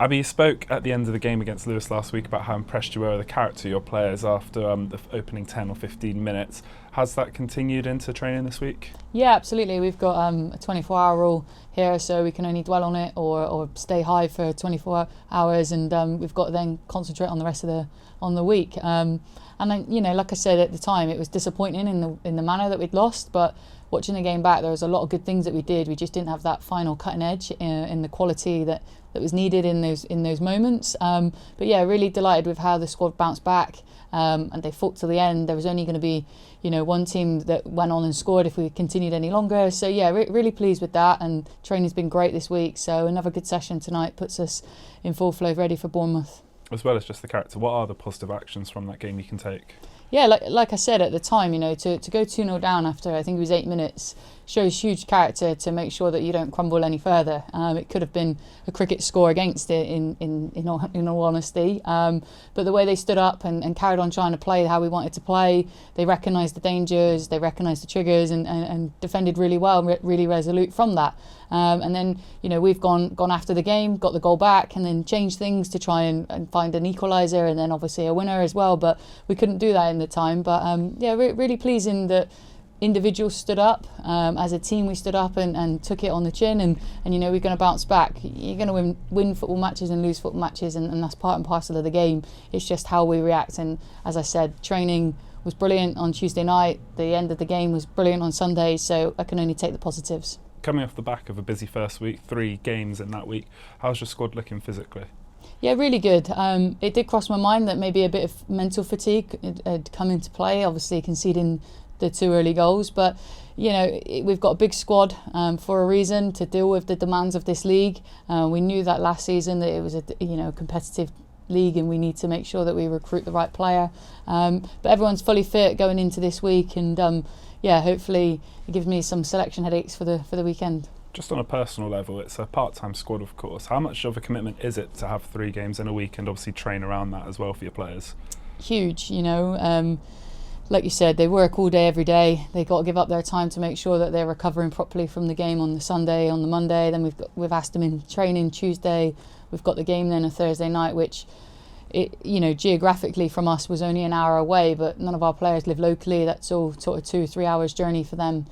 Abbie, you spoke at the end of the game against Lewis last week about how impressed you were with the character of your players after the opening 10 or 15 minutes. Has that continued into training this week? Yeah, absolutely. We've got a 24-hour rule here, so we can only dwell on it or stay high for 24 hours, and we've got to then concentrate on the rest of the week. And then, like I said at the time, it was disappointing in the manner that we'd lost, but watching the game back, there was a lot of good things that we did. We just didn't have that final cutting edge in the quality that was needed in those moments. But yeah, really delighted with how the squad bounced back, and they fought till the end. There was only going to be, one team that went on and scored if we continued any longer. So yeah, really pleased with that, and training's been great this week. So another good session tonight puts us in full flow, ready for Bournemouth. As well as just the character, what are the positive actions from that game you can take? Yeah, like I said at the time, to go 2-0 down after I think it was 8 minutes shows huge character to make sure that you don't crumble any further. It could have been a cricket score against it in all honesty, but the way they stood up and carried on trying to play how we wanted to play, they recognised the dangers, they recognised the triggers, and defended really well, really resolute from that. And then we've gone after the game, got the goal back, and then changed things to try and find an equaliser, and then obviously a winner as well. But we couldn't do that in the time. But really pleasing that individuals stood up. As a team, we stood up and took it on the chin, and we're going to bounce back. You're going to win football matches and lose football matches, and that's part and parcel of the game. It's just how we react. And as I said, training was brilliant on Tuesday night. The end of the game was brilliant on Sunday. So I can only take the positives. Coming off the back of a busy first week, 3 games in that week, how's your squad looking physically? Yeah, really good. It did cross my mind that maybe a bit of mental fatigue had come into play, obviously conceding the 2 early goals. But, we've got a big squad for a reason to deal with the demands of this league. We knew that last season that it was a competitive league, and we need to make sure that we recruit the right player. But everyone's fully fit going into this week, and hopefully it gives me some selection headaches for the weekend. Just on a personal level, it's a part-time squad, of course. How much of a commitment is it to have 3 games in a week and obviously train around that as well for your players? Huge, like you said, they work all day, every day. They've got to give up their time to make sure that they're recovering properly from the game on the Sunday, on the Monday. Then we've asked them in training Tuesday. We've got the game then a Thursday night, which geographically from us was only an hour away, but none of our players live locally. That's all sort of 2-3 hours journey for them.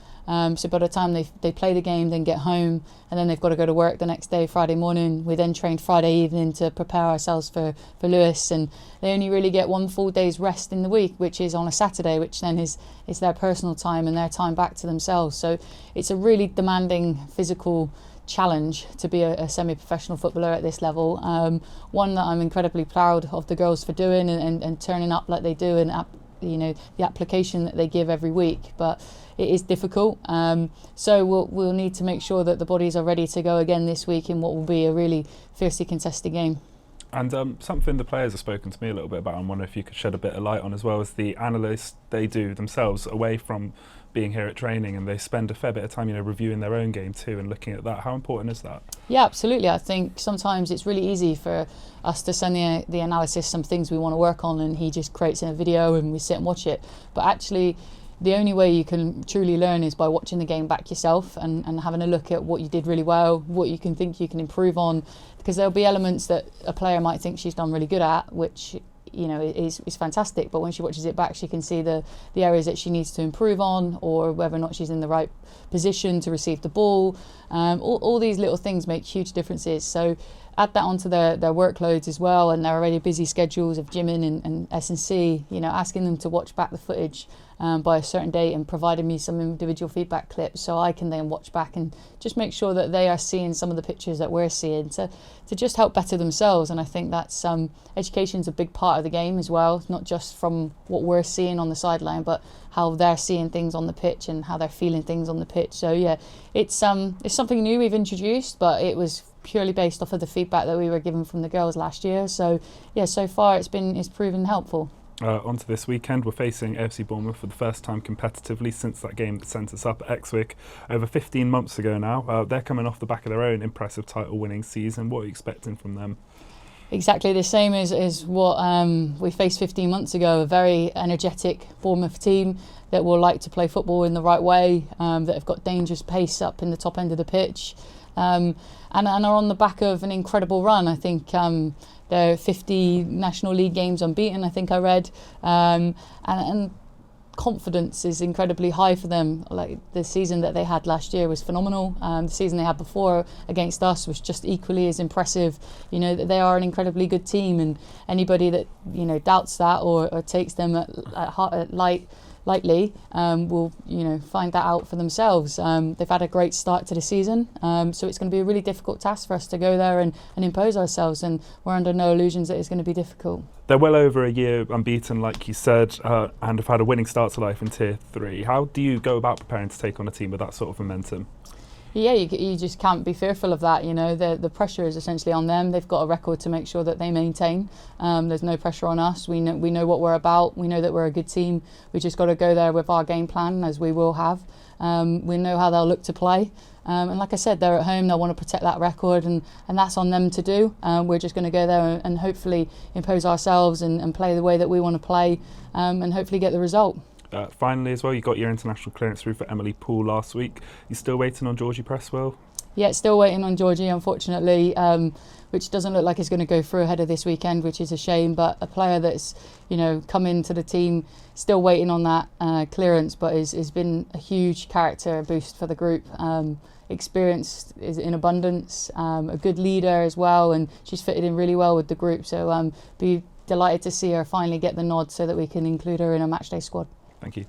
So by the time they play the game, then get home, and then they've got to go to work the next day, Friday morning. We then train Friday evening to prepare ourselves for Lewis, and they only really get 1 full day's rest in the week, which is on a Saturday, which then is their personal time and their time back to themselves. So it's a really demanding physical challenge to be a semi-professional footballer at this level. One that I'm incredibly proud of the girls for doing and turning up like they do, and the application that they give every week. But it is difficult, so we'll need to make sure that the bodies are ready to go again this week in what will be a really fiercely contested game. And something the players have spoken to me a little bit about, and wonder if you could shed a bit of light on as well, is the analysis they do themselves away from being here at training, and they spend a fair bit of time reviewing their own game too and looking at that. How important is that? Yeah, absolutely. I think sometimes it's really easy for us to send the analysis some things we want to work on, and he just creates in a video and we sit and watch it. But actually the only way you can truly learn is by watching the game back yourself and having a look at what you did really well, what you can think you can improve on, because there'll be elements that a player might think she's done really good at, which is fantastic, but when she watches it back she can see the areas that she needs to improve on, or whether or not she's in the right position to receive the ball. All these little things make huge differences, so add that onto their workloads as well, and their already busy schedules of gymming and S&C, asking them to watch back the footage by a certain date and providing me some individual feedback clips so I can then watch back and just make sure that they are seeing some of the pictures that we're seeing to just help better themselves. And I think that's education's a big part of the game as well, not just from what we're seeing on the sideline, but how they're seeing things on the pitch and how they're feeling things on the pitch. So yeah, it's something new we've introduced, but it was purely based off of the feedback that we were given from the girls last year. So yeah, so far it's proven helpful. On to this weekend, we're facing AFC Bournemouth for the first time competitively since that game that sent us up at Exeter over 15 months ago now. They're coming off the back of their own impressive title-winning season. What are you expecting from them? Exactly the same as what we faced 15 months ago, a very energetic Bournemouth team that will like to play football in the right way, that have got dangerous pace up in the top end of the pitch. and are on the back of an incredible run. I think they're 50 National League games unbeaten, I think I read, and confidence is incredibly high for them. Like, the season that they had last year was phenomenal. The season they had before against us was just equally as impressive. You know, that they are an incredibly good team, and anybody that, you know, doubts that or takes them lightly will, you know, find that out for themselves. They've had a great start to the season, so it's going to be a really difficult task for us to go there and impose ourselves, and we're under no illusions that it's going to be difficult. They're well over a year unbeaten, like you said, and have had a winning start to life in Tier 3. How do you go about preparing to take on a team with that sort of momentum? Yeah, you just can't be fearful of that. You know, the pressure is essentially on them. They've got a record to make sure that they maintain. There's no pressure on us. We know what we're about. We know that we're a good team. We just got to go there with our game plan, as we will have. We know how they'll look to play. And like I said, they're at home. They'll want to protect that record, and that's on them to do. We're just going to go there and hopefully impose ourselves and play the way that we want to play, and hopefully get the result. Finally, as well, you got your international clearance through for Emily Poole last week. You still waiting on Georgie Presswell? Yeah, still waiting on Georgie, unfortunately, which doesn't look like it's going to go through ahead of this weekend, which is a shame. But a player that's, you know, come into the team, still waiting on that clearance, but has been a huge character boost for the group. Experience is in abundance, a good leader as well, and she's fitted in really well with the group. So be delighted to see her finally get the nod so that we can include her in a matchday squad. Thank you.